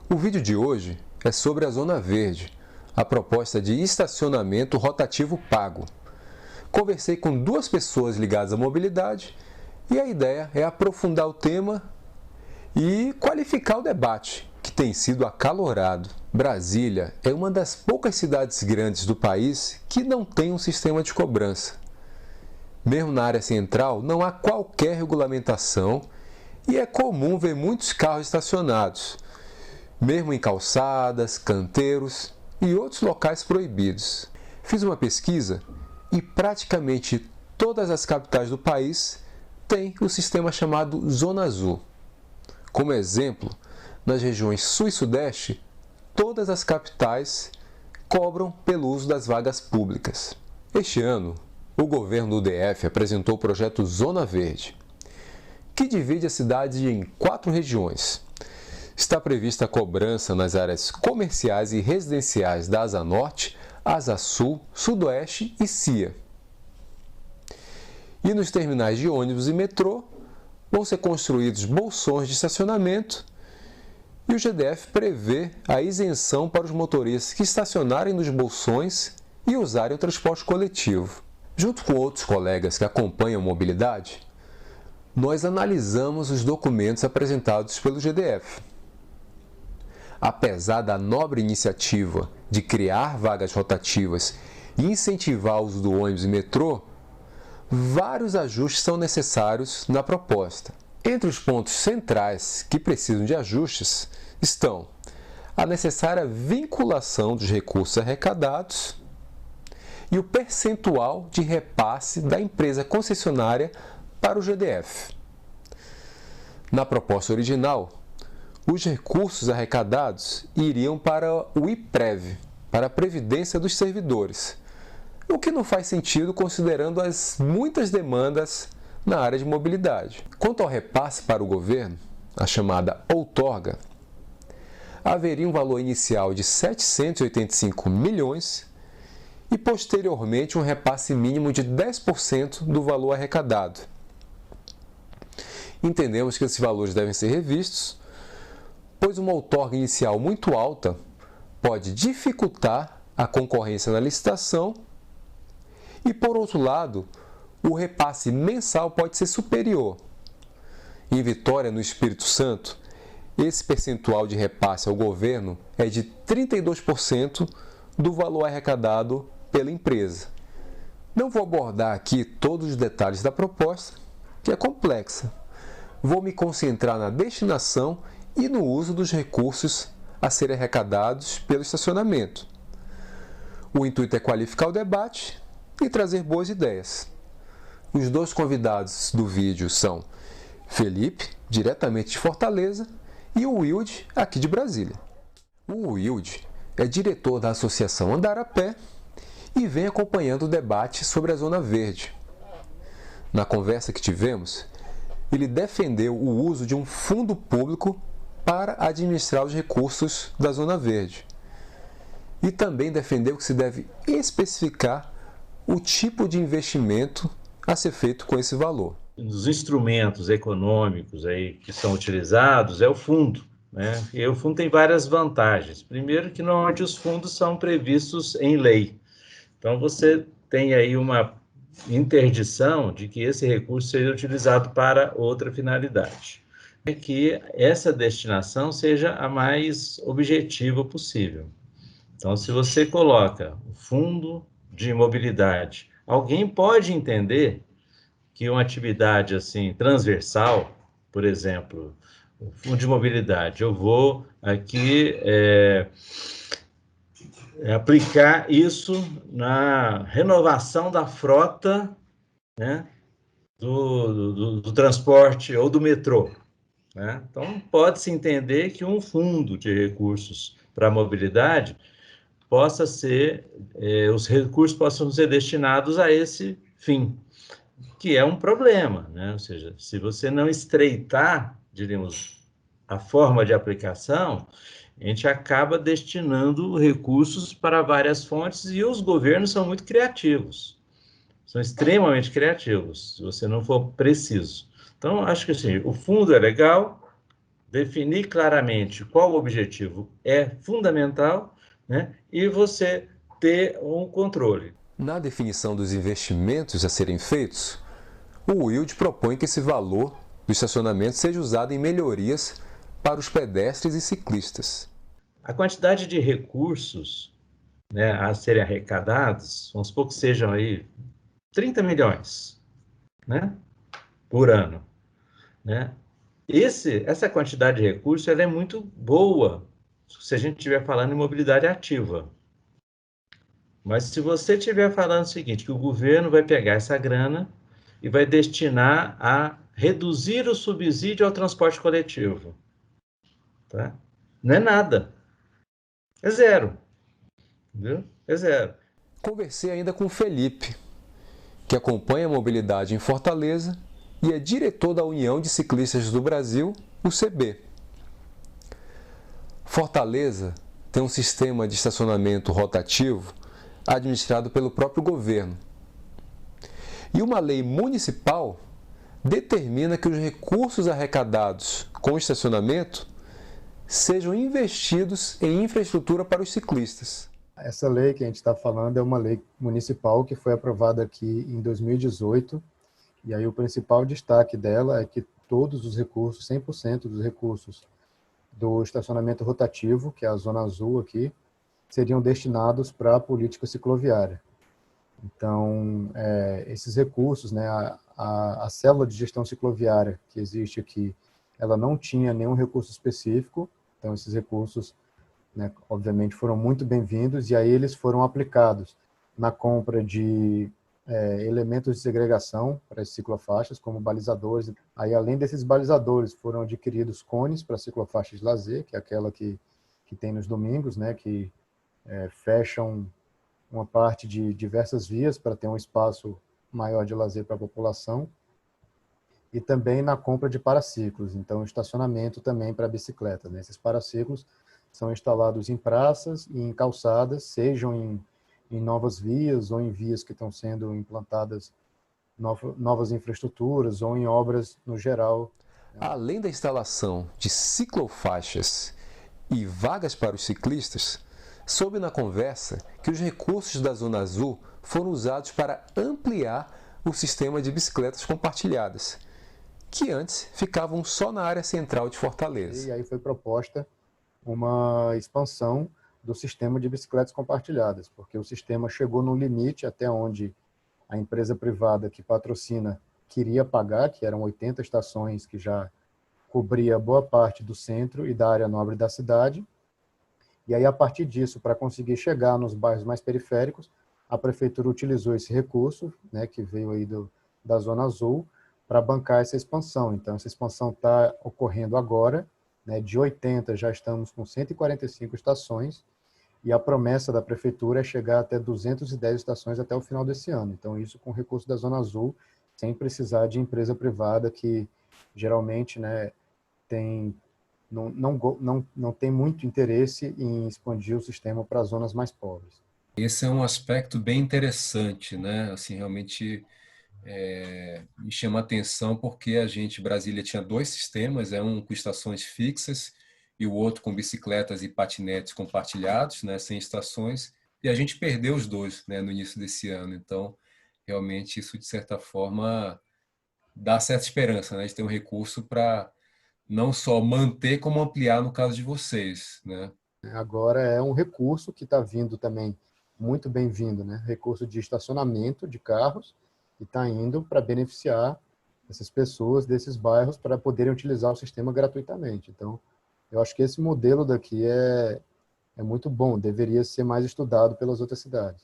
O vídeo de hoje é sobre a Zona Verde, a proposta de estacionamento rotativo pago. Conversei com duas pessoas ligadas à mobilidade e a ideia é aprofundar o tema e qualificar o debate, que tem sido acalorado. Brasília é uma das poucas cidades grandes do país que não tem um sistema de cobrança. Mesmo na área central, não há qualquer regulamentação e é comum ver muitos carros estacionados, mesmo em calçadas, canteiros e outros locais proibidos. Fiz uma pesquisa e praticamente todas as capitais do país têm o sistema chamado Zona Azul. Como exemplo, nas regiões Sul e Sudeste, todas as capitais cobram pelo uso das vagas públicas. Este ano, o governo do DF apresentou o projeto Zona Verde, que divide a cidade em 4 regiões. Está prevista a cobrança nas áreas comerciais e residenciais da Asa Norte, Asa Sul, Sudoeste e CIA. E nos terminais de ônibus e metrô vão ser construídos bolsões de estacionamento e o GDF prevê a isenção para os motoristas que estacionarem nos bolsões e usarem o transporte coletivo. Junto com outros colegas que acompanham a mobilidade, nós analisamos os documentos apresentados pelo GDF. Apesar da nobre iniciativa de criar vagas rotativas e incentivar o uso do ônibus e metrô, vários ajustes são necessários na proposta. Entre os pontos centrais que precisam de ajustes estão a necessária vinculação dos recursos arrecadados e o percentual de repasse da empresa concessionária para o GDF. Na proposta original, os recursos arrecadados iriam para o IPREV, para a Previdência dos Servidores, o que não faz sentido considerando as muitas demandas na área de mobilidade. Quanto ao repasse para o governo, a chamada outorga, haveria um valor inicial de 785 milhões e posteriormente um repasse mínimo de 10% do valor arrecadado. Entendemos que esses valores devem ser revistos, pois uma outorga inicial muito alta pode dificultar a concorrência na licitação e, por outro lado, o repasse mensal pode ser superior. Em Vitória, no Espírito Santo, esse percentual de repasse ao governo é de 32% do valor arrecadado pela empresa. Não vou abordar aqui todos os detalhes da proposta, que é complexa. Vou me concentrar na destinação e no uso dos recursos a serem arrecadados pelo estacionamento. O intuito é qualificar o debate e trazer boas ideias. Os dois convidados do vídeo são Felipe, diretamente de Fortaleza, e o Wilde, aqui de Brasília. O Wilde é diretor da Associação Andar a Pé e vem acompanhando o debate sobre a Zona Verde. Na conversa que tivemos, ele defendeu o uso de um fundo público para administrar os recursos da Zona Verde. E também defendeu que se deve especificar o tipo de investimento a ser feito com esse valor. Os instrumentos econômicos aí que são utilizados é o fundo, né? E o fundo tem várias vantagens. Primeiro que normalmente os fundos são previstos em lei. Então você tem aí uma interdição de que esse recurso seja utilizado para outra finalidade. É que essa destinação seja a mais objetiva possível. Então, se você coloca o fundo de mobilidade, alguém pode entender que uma atividade assim transversal, por exemplo, o fundo de mobilidade, eu vou aqui aplicar isso na renovação da frota, né, do transporte ou do metrô. Né? Então, pode-se entender que um fundo de recursos para a mobilidade possa ser, os recursos possam ser destinados a esse fim, que é um problema, né? Ou seja, se você não estreitar, diríamos, a forma de aplicação, a gente acaba destinando recursos para várias fontes e os governos são muito criativos, são extremamente criativos, se você não for preciso. Então, acho que assim, o fundo é legal, Definir claramente qual o objetivo é fundamental, né? E você ter um controle. Na definição dos investimentos a serem feitos, o Wilde propõe que esse valor do estacionamento seja usado em melhorias para os pedestres e ciclistas. A quantidade de recursos, né, a serem arrecadados, vamos supor que sejam aí 30 milhões, né, por ano, né? Essa quantidade de recursos ela é muito boa se a gente estiver falando em mobilidade ativa. Mas se você estiver falando o seguinte, que o governo vai pegar essa grana e vai destinar a reduzir o subsídio ao transporte coletivo, tá? Não é nada, é zero, entendeu? É zero. Conversei ainda com o Felipe, que acompanha a mobilidade em Fortaleza e é diretor da União de Ciclistas do Brasil, o CB. Fortaleza tem um sistema de estacionamento rotativo administrado pelo próprio governo. E uma lei municipal determina que os recursos arrecadados com o estacionamento sejam investidos em infraestrutura para os ciclistas. Essa lei que a gente está falando é uma lei municipal que foi aprovada aqui em 2018, e aí o principal destaque dela é que todos os recursos, 100% dos recursos do estacionamento rotativo, que é a zona azul aqui, seriam destinados para a política cicloviária. Então, esses recursos, né, a célula de gestão cicloviária que existe aqui, ela não tinha nenhum recurso específico, então esses recursos, né, obviamente foram muito bem-vindos, e aí eles foram aplicados na compra de elementos de segregação para as ciclofaixas, como balizadores. Aí, além desses balizadores, foram adquiridos cones para ciclofaixas de lazer, que é aquela que tem nos domingos, né, que fecham uma parte de diversas vias para ter um espaço maior de lazer para a população, e também na compra de paraciclos, então estacionamento também para bicicletas, né? Esses paraciclos são instalados em praças e em calçadas, sejam em novas vias ou em vias que estão sendo implantadas novas infraestruturas ou em obras no geral. Além da instalação de ciclofaixas e vagas para os ciclistas, soube na conversa que os recursos da Zona Azul foram usados para ampliar o sistema de bicicletas compartilhadas, que antes ficavam só na área central de Fortaleza. E aí foi proposta uma expansão do sistema de bicicletas compartilhadas, porque o sistema chegou no limite até onde a empresa privada que patrocina queria pagar, que eram 80 estações que já cobria boa parte do centro e da área nobre da cidade. E aí, a partir disso, para conseguir chegar nos bairros mais periféricos, a prefeitura utilizou esse recurso, né, que veio aí da Zona Azul, para bancar essa expansão. Então, essa expansão está ocorrendo agora, né, de 80 já estamos com 145 estações, e a promessa da prefeitura é chegar até 210 estações até o final desse ano. Então, isso com recurso da Zona Azul, sem precisar de empresa privada, que geralmente, né, não tem muito interesse em expandir o sistema para zonas mais pobres. Esse é um aspecto bem interessante, né? Assim, realmente me chama a atenção porque a gente, Brasília, tinha dois sistemas, um com estações fixas e o outro com bicicletas e patinetes compartilhados, né, sem estações, e a gente perdeu os dois, né, no início desse ano. Então, realmente, isso, de certa forma, dá certa esperança, né, de ter um recurso para não só manter, como ampliar no caso de vocês, né? Agora é um recurso que está vindo também, muito bem-vindo, né? Recurso de estacionamento de carros, e está indo para beneficiar essas pessoas desses bairros para poderem utilizar o sistema gratuitamente. Então, eu acho que esse modelo daqui é muito bom, deveria ser mais estudado pelas outras cidades.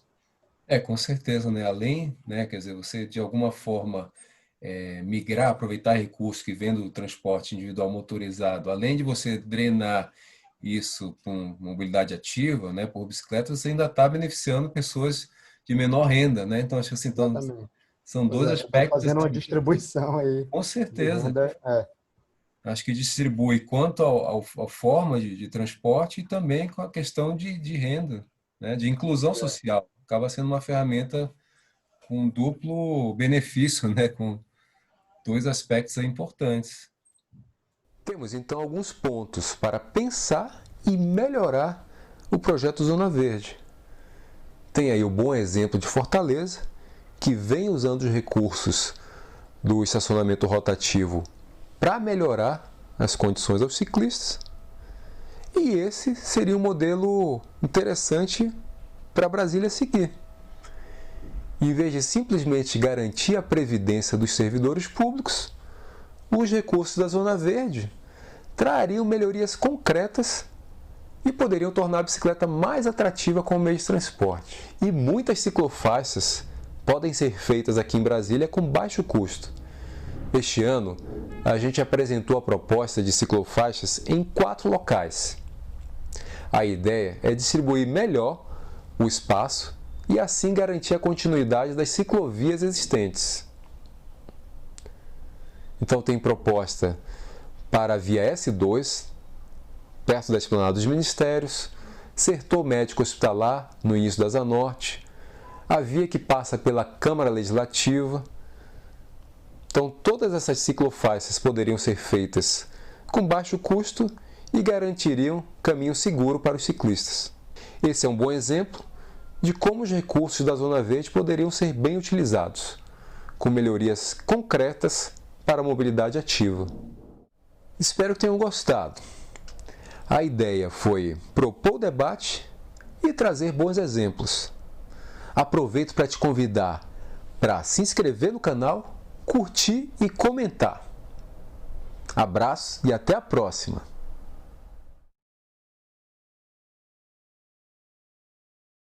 Com certeza, né? Além, né, quer dizer, você de alguma forma migrar, aproveitar recursos que vêm do transporte individual motorizado, além de você drenar isso com mobilidade ativa, né, por bicicleta, você ainda está beneficiando pessoas de menor renda, né? Então, acho que assim, são dois Está aspectos fazendo uma assim, distribuição aí com de certeza. renda. Acho que distribui quanto à forma de transporte e também com a questão de renda, né, de inclusão social. Acaba sendo uma ferramenta com um duplo benefício, né, com dois aspectos aí importantes. Temos então alguns pontos para pensar e melhorar o projeto Zona Verde. Tem aí o bom exemplo de Fortaleza, que vem usando os recursos do estacionamento rotativo para melhorar as condições aos ciclistas. E esse seria um modelo interessante para Brasília seguir. Em vez de simplesmente garantir a previdência dos servidores públicos, os recursos da Zona Verde trariam melhorias concretas e poderiam tornar a bicicleta mais atrativa como meio de transporte. E muitas ciclofaixas podem ser feitas aqui em Brasília com baixo custo. Este ano, a gente apresentou a proposta de ciclofaixas em 4 locais. A ideia é distribuir melhor o espaço e assim garantir a continuidade das ciclovias existentes. Então tem proposta para a via S2, perto da Esplanada dos Ministérios, setor médico hospitalar, no início da Asa Norte, a via que passa pela Câmara Legislativa. Então todas essas ciclofaixas poderiam ser feitas com baixo custo e garantiriam caminho seguro para os ciclistas. Esse é um bom exemplo de como os recursos da Zona Verde poderiam ser bem utilizados, com melhorias concretas para a mobilidade ativa. Espero que tenham gostado. A ideia foi propor o debate e trazer bons exemplos. Aproveito para te convidar para se inscrever no canal, curtir e comentar. Abraço e até a próxima!